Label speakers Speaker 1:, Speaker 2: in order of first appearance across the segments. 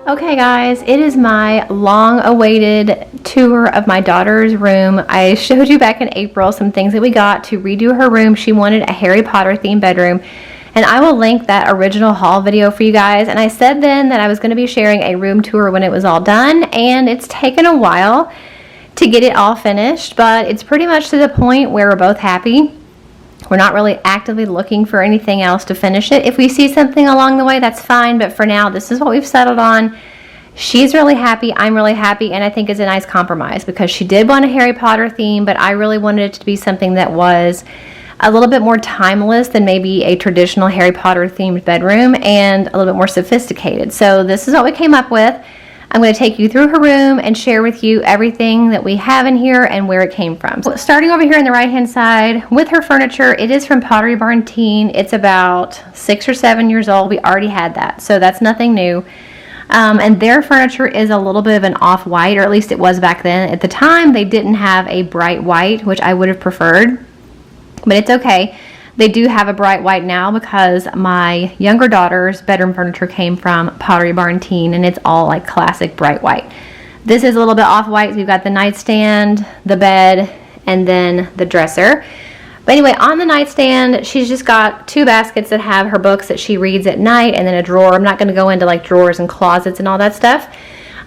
Speaker 1: Okay guys, it is my long-awaited tour of my daughter's room. I showed you back in April some things that we got to redo her room. She wanted a Harry Potter themed bedroom, and I will link that original haul video for you guys. And I said then that I was going to be sharing a room tour when it was all done, and it's taken a while to get it all finished, but it's pretty much to the point where we're both happy. We're not really actively looking for anything else to finish it. If we see something along the way, that's fine, but for now, this is what we've settled on. She's really happy, I'm really happy, and I think it's a nice compromise because she did want a Harry Potter theme, but I really wanted it to be something that was a little bit more timeless than maybe a traditional Harry Potter themed bedroom and a little bit more sophisticated. So this is what we came up with. I'm going to take you through her room and share with you everything that we have in here and where it came from. So starting over here on the right hand side with her furniture, it is from Pottery Barn Teen. It's about 6 or 7 years old. We already had that, so that's nothing new. And their furniture is a little bit of an off-white, or at least it was back then. At the time, they didn't have a bright white, which I would have preferred, but it's okay. They do have a bright white now because my younger daughter's bedroom furniture came from Pottery Barn Teen, and it's all like classic bright white. This is a little bit off-white. So we've got the nightstand, the bed, and then the dresser. But anyway, on the nightstand, she's just got 2 baskets that have her books that she reads at night, and then a drawer. I'm not going to go into like drawers and closets and all that stuff.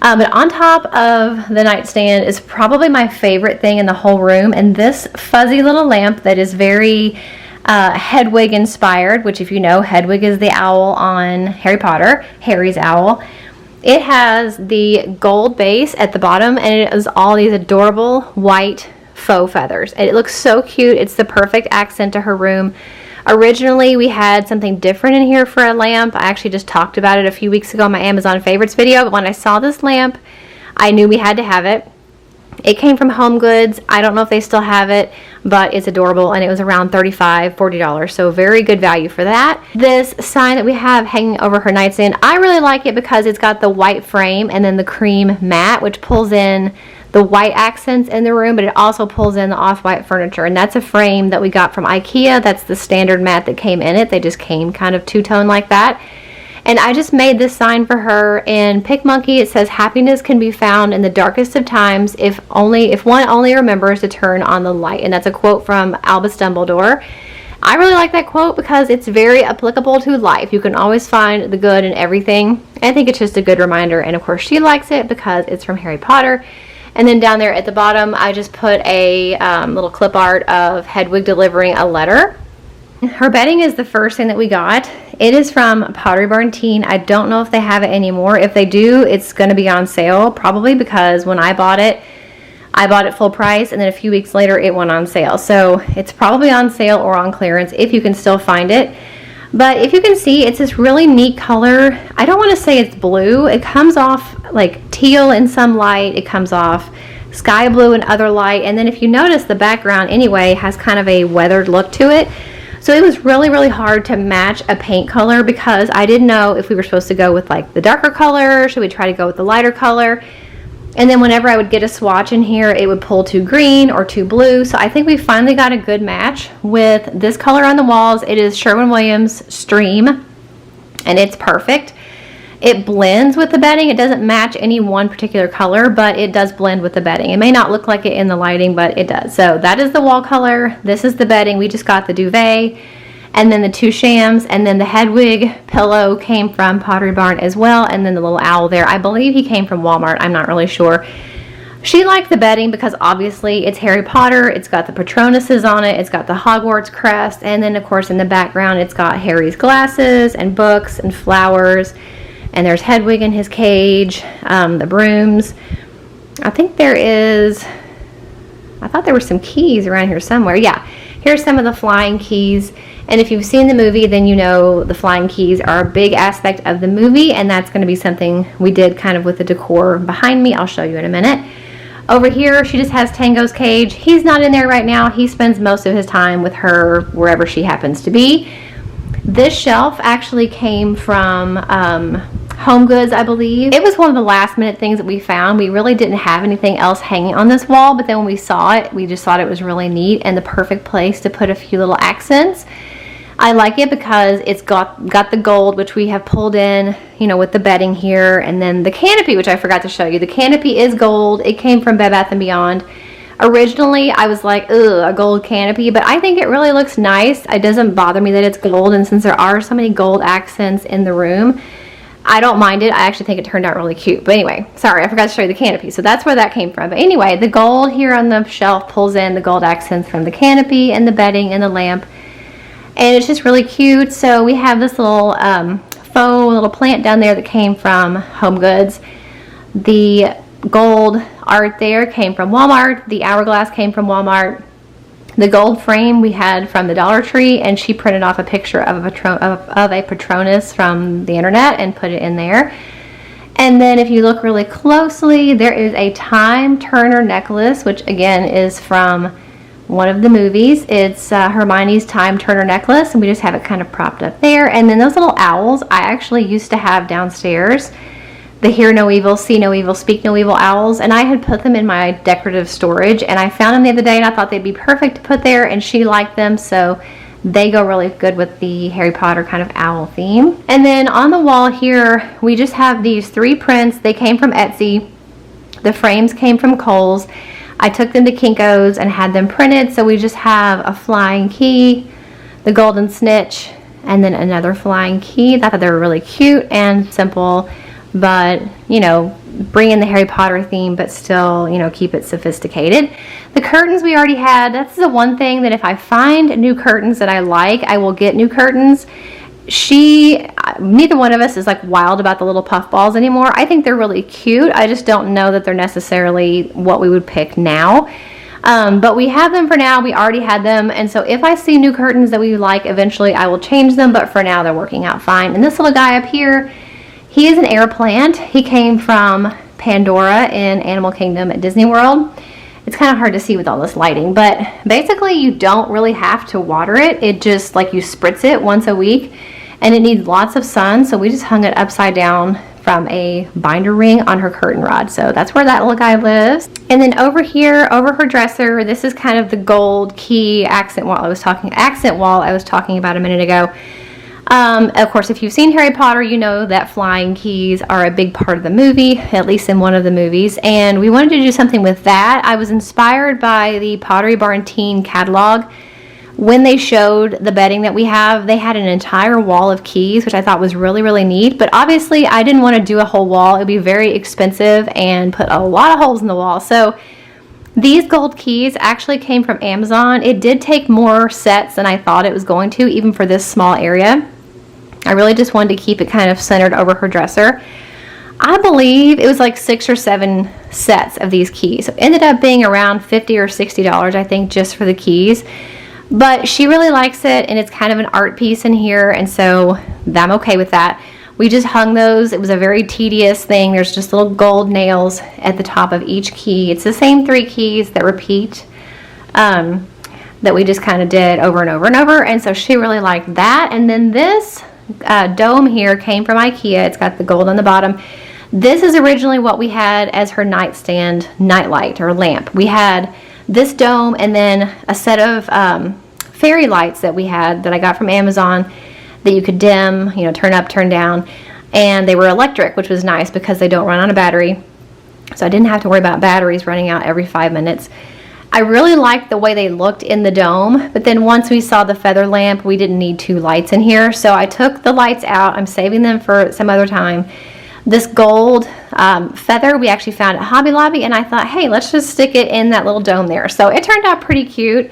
Speaker 1: But on top of the nightstand is probably my favorite thing in the whole room, and this fuzzy little lamp that is very Hedwig inspired, which if you know, Hedwig is the owl on Harry Potter, Harry's owl. It has the gold base at the bottom, and it is all these adorable white faux feathers, and it looks so cute. It's the perfect accent to her room. Originally we had something different in here for a lamp. I actually just talked about it a few weeks ago in my Amazon favorites video, but when I saw this lamp I knew we had to have it. It came from Home Goods. I don't know if they still have it, but it's adorable, and it was around $35, $40, so very good value for that. This sign that we have hanging over her nightstand, I really like it because it's got the white frame and then the cream mat, which pulls in the white accents in the room, but it also pulls in the off-white furniture, and that's a frame that we got from IKEA. That's the standard mat that came in it. They just came kind of two-tone like that. And I just made this sign for her in Pick Monkey. It says, "Happiness can be found in the darkest of times if one only remembers to turn on the light." And that's a quote from Albus Dumbledore. I really like that quote because it's very applicable to life. You can always find the good in everything. I think it's just a good reminder. And of course she likes it because it's from Harry Potter. And then down there at the bottom, I just put a little clip art of Hedwig delivering a letter. Her bedding is the first thing that we got. It is from Pottery Barn Teen. I don't know if they have it anymore. If they do, it's going to be on sale, probably because when I bought it full price, and then a few weeks later it went on sale. So it's probably on sale or on clearance if you can still find it. But if you can see, it's this really neat color. I don't want to say it's blue. It comes off like teal in some light. It comes off sky blue in other light. And then if you notice, the background anyway has kind of a weathered look to it. So it was really, really hard to match a paint color because I didn't know if we were supposed to go with like the darker color. Should we try to go with the lighter color? And then whenever I would get a swatch in here, it would pull too green or too blue. So I think we finally got a good match with this color on the walls. It is Sherwin Stream, and it's perfect. It blends with the bedding. It doesn't match any one particular color, but it does blend with the bedding. It may not look like it in the lighting, but it does. So that is the wall color. This is the bedding. We just got the duvet, and then the 2 shams, and then the Hedwig pillow came from Pottery Barn as well, and then the little owl there. I believe he came from Walmart. I'm not really sure. She liked the bedding because obviously it's Harry Potter. It's got the Patronuses on it. It's got the Hogwarts crest, and then of course in the background it's got Harry's glasses and books and flowers. And there's Hedwig in his cage, the brooms. I think I thought there were some keys around here somewhere. Yeah, here's some of the flying keys. And if you've seen the movie, then you know the flying keys are a big aspect of the movie, and that's going to be something we did kind of with the decor behind me. I'll show you in a minute. Over here, she just has Tango's cage. He's not in there right now. He spends most of his time with her wherever she happens to be. This shelf actually came from Home Goods, I believe. It was one of the last minute things that we found. We really didn't have anything else hanging on this wall, but then when we saw it, we just thought it was really neat and the perfect place to put a few little accents. I like it because it's got the gold, which we have pulled in, you know, with the bedding here, and then the canopy, which I forgot to show you. The canopy is gold. It came from Bed Bath & Beyond. Originally, I was like, ugh, a gold canopy, but I think it really looks nice. It doesn't bother me that it's gold, and since there are so many gold accents in the room, I don't mind it. I actually think it turned out really cute. But anyway, sorry, I forgot to show you the canopy. So that's where that came from. But anyway, the gold here on the shelf pulls in the gold accents from the canopy and the bedding and the lamp. And it's just really cute. So we have this little faux little plant down there that came from Home Goods. The gold art there came from Walmart. The hourglass came from Walmart. The gold frame we had from the Dollar Tree, and she printed off a picture of a Patronus from the internet and put it in there. And then if you look really closely, there is a time turner necklace, which again is from one of the movies. It's Hermione's time turner necklace, and we just have it kind of propped up there. And then those little owls I actually used to have downstairs. The Hear No Evil, See No Evil, Speak No Evil owls, and I had put them in my decorative storage, and I found them the other day and I thought they'd be perfect to put there, and she liked them, so they go really good with the Harry Potter kind of owl theme. And then on the wall here, we just have these 3 prints. They came from Etsy. The frames came from Kohl's. I took them to Kinko's and had them printed, so we just have a flying key, the golden snitch, and then another flying key. I thought they were really cute and simple, but, you know, bring in the Harry Potter theme, but still, you know, keep it sophisticated. The curtains we already had. That's the one thing that if I find new curtains that I like, I will get new curtains. Neither one of us is like wild about the little puff balls anymore. I think they're really cute. I just don't know that they're necessarily what we would pick now. But we have them for now. We already had them. And so if I see new curtains that we like, eventually I will change them. But for now, they're working out fine. And this little guy up here, he is an air plant. He came from Pandora in Animal Kingdom at Disney World. It's kind of hard to see with all this lighting, but basically you don't really have to water it. It just, like, you spritz it once a week, and it needs lots of sun, so we just hung it upside down from a binder ring on her curtain rod. So that's where that little guy lives. And then over here, over her dresser, this is kind of the gold key accent wall I was talking about a minute ago. Of course, if you've seen Harry Potter, you know that flying keys are a big part of the movie, at least in one of the movies, and we wanted to do something with that. I was inspired by the Pottery Barn Teen catalog. When they showed the bedding that we have, they had an entire wall of keys, which I thought was really, really neat, but obviously I didn't want to do a whole wall. It would be very expensive and put a lot of holes in the wall. So these gold keys actually came from Amazon. It did take more sets than I thought it was going to, even for this small area. I really just wanted to keep it kind of centered over her dresser. I believe it was like 6 or 7 sets of these keys. It ended up being around $50 or $60, I think, just for the keys. But she really likes it, and it's kind of an art piece in here, and so I'm okay with that. We just hung those. It was a very tedious thing. There's just little gold nails at the top of each key. It's the same 3 keys that repeat, that we just kind of did over and over and over, and so she really liked that. And then this dome here came from IKEA. It's got the gold on the bottom. This is originally what we had as her nightstand nightlight or lamp. We had this dome and then a set of fairy lights that we had that I got from Amazon that you could dim, you know, turn up, turn down, and they were electric, which was nice because they don't run on a battery, so I didn't have to worry about batteries running out every 5 minutes. I really liked the way they looked in the dome, but then once we saw the feather lamp, we didn't need 2 lights in here, so I took the lights out. I'm saving them for some other time. This gold feather we actually found at Hobby Lobby, and I thought, hey, let's just stick it in that little dome there. So it turned out pretty cute,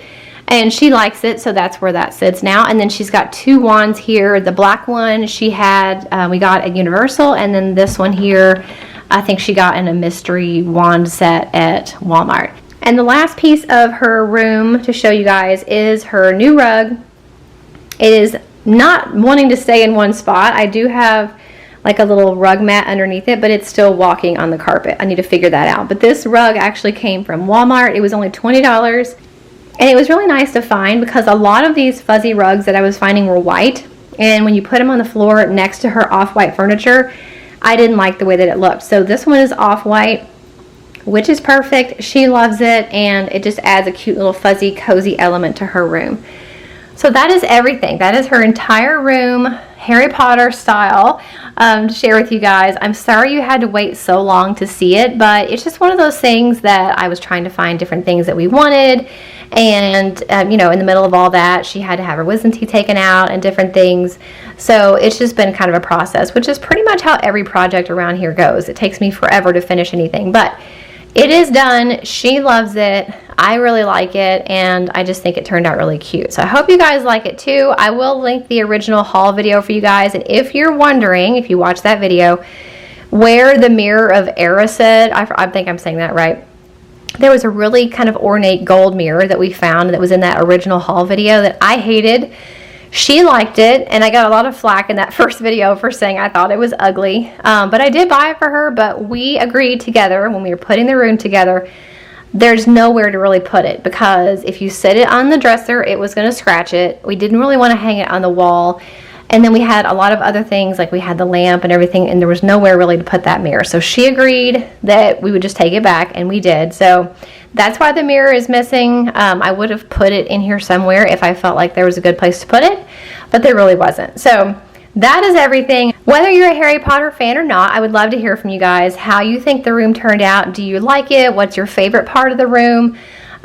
Speaker 1: and she likes it, so that's where that sits now. And then she's got 2 wands here. The black one she had, we got at Universal, and then this one here, I think she got in a mystery wand set at Walmart. And the last piece of her room to show you guys is her new rug. It is not wanting to stay in one spot. I do have like a little rug mat underneath it, but it's still walking on the carpet. I need to figure that out. But this rug actually came from Walmart. It was only $20. And it was really nice to find because a lot of these fuzzy rugs that I was finding were white. And when you put them on the floor next to her off-white furniture, I didn't like the way that it looked. So this one is off-white, which is perfect. She loves it, and it just adds a cute little fuzzy, cozy element to her room. So that is everything. That is her entire room, Harry Potter style, to share with you guys. I'm sorry you had to wait so long to see it, but it's just one of those things that I was trying to find different things that we wanted. And, you know, in the middle of all that, she had to have her wisdom teeth taken out and different things. So it's just been kind of a process, which is pretty much how every project around here goes. It takes me forever to finish anything, but it is done. She loves it. I really like it, and I just think it turned out really cute. So I hope you guys like it too. I will link the original haul video for you guys, and if you're wondering, if you watch that video, where the mirror of Erised, I think I'm saying that right, there was a really kind of ornate gold mirror that we found that was in that original haul video that I hated. She liked it, and I got a lot of flack in that first video for saying I thought it was ugly. But I did buy it for her, but we agreed together when we were putting the room together, there's nowhere to really put it, because if you sit it on the dresser, it was going to scratch it. We didn't really want to hang it on the wall. And then we had a lot of other things, like we had the lamp and everything, and there was nowhere really to put that mirror. So she agreed that we would just take it back, and we did. So that's why the mirror is missing. I would have put it in here somewhere if I felt like there was a good place to put it, but there really wasn't. So that is everything. Whether you're a Harry Potter fan or not, I would love to hear from you guys how you think the room turned out. Do you like it? What's your favorite part of the room?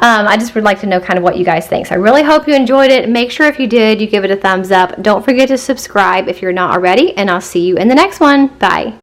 Speaker 1: I just would like to know kind of what you guys think. So I really hope you enjoyed it. Make sure if you did, you give it a thumbs up. Don't forget to subscribe if you're not already, and I'll see you in the next one. Bye.